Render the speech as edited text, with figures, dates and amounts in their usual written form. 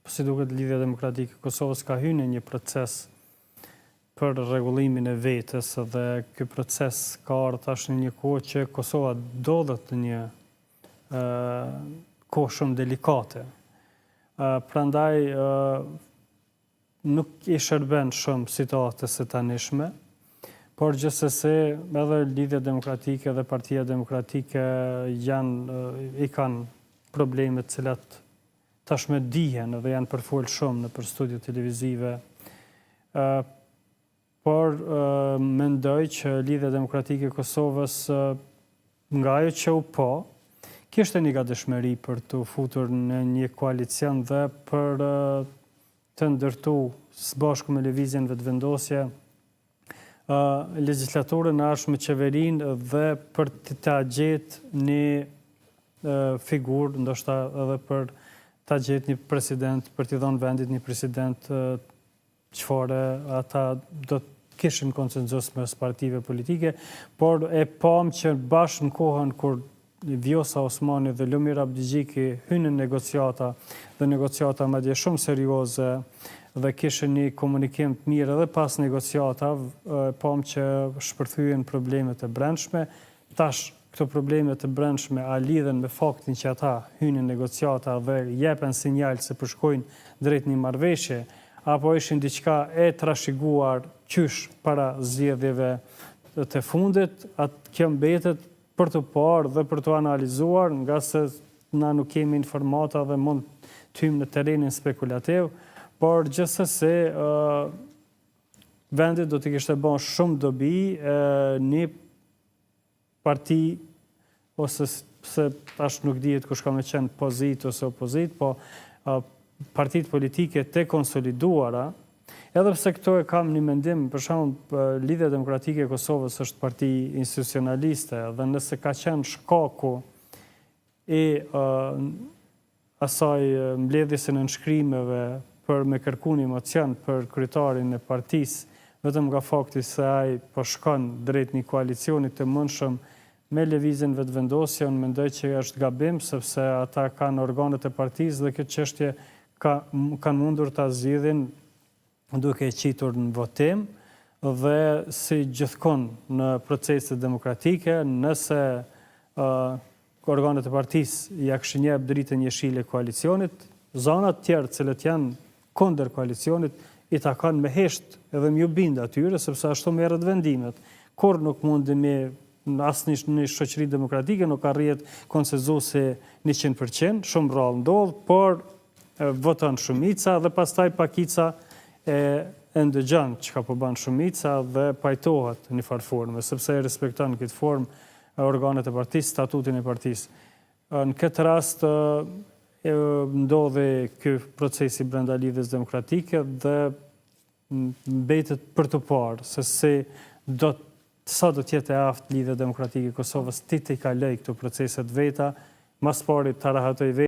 Si duket Lidhja Demokratike e Kosovës ka hyrë në një proces për rregullimin e vetës dhe ky proces ka ardhur tash në një kohë që Kosova ndodhet në një kohë shumë delikate. Prandaj nuk i shërben shumë situatës së tanishme, por gjithsesi edhe Lidhja Demokratike dhe Partia Demokratike i kanë probleme të cilat tashmë dihen dhe janë përfol shumë në për studio televizive, por mendoj që Lidhja Demokratike e Kosovës nga ajo që u po, kishte një gatishmëri për të futur në një koalicion dhe për të ndërtu së bashku me lëvizjen vetëvendosje legjislatorë në arsh me qeverinë dhe për të gjetë një figurë, ndoshta edhe për ta gjetë një president, për t'i dhënë vendit një president çfarë ata do të kishin konsenzus mes partive politike, por e pam që bashkë në kohën kur Vjosa Osmani dhe Lumir Abdigjiki hynë në negociata dhe negociata madje shumë serioze dhe kishin një komunikim të mirë edhe pas negociatave, pam që shpërthyen problemet e brendshme. Tash këto problemet e brendshme a lidhen me faktin që ata hynë në negociata dhe jepen sinjal se përshkojnë drejt një marrëveshje, apo ishin diçka e trashëguar qysh para zgjedhjeve të fundit, atë kjo mbetet për të parë dhe për të analizuar, nga se na nuk kemi informata dhe mund të hyjmë në terrenin spekulativ, por gjithsesi vendi do të kishte bën shumë dobi një parti, ose se tash nuk dihet kush ka me qenë pozitë ose opozitë, po partitë politike të konsoliduara, edhe pse këto e kam një mendim, për shembull Lidhja Demokratike e Kosovës është parti institucionaliste dhe nëse ka qenë shkaku i asaj mbledhjes së nënshkrimeve për me kërku një mocion për kryetarin e partisë, vetëm nga fakti se ai po shkon drejt një koalicioni të mundshëm me lëvizjen vetëvendosje, unë mendoj që është gabim, sepse ata kanë organet e partisë dhe këtë çështje kanë mundur ta zgjidhin duke e qitur në votim, dhe si gjithkohë në procese demokratike, nëse organet e partisë ja kishin jep dritën jeshile koalicionit, zonat tjerë cilët janë kundër koalicionit i takon me hesht edhe me u bind atyre, sepse ashtu merret vendimet. Kur nuk mundemi asnjë në shoqëri demokratike nuk arrihet konsenzusi 100%, shumë rrallë ndodh, por voton shumica dhe pastaj pakica e ndëgjon çka po bën shumica dhe pajtohet në një farë forme, sepse e respekton këtë formë organet e partisë, statutin e partisë. Në këtë rast ndodhi ky procesi brenda Lidhjes Demokratike dhe mbetet për të parë se sa do të jetë e aftë Lidhja Demokratike e Kosovës ti kaloj këto proceset veta, mas pari ta rahatoj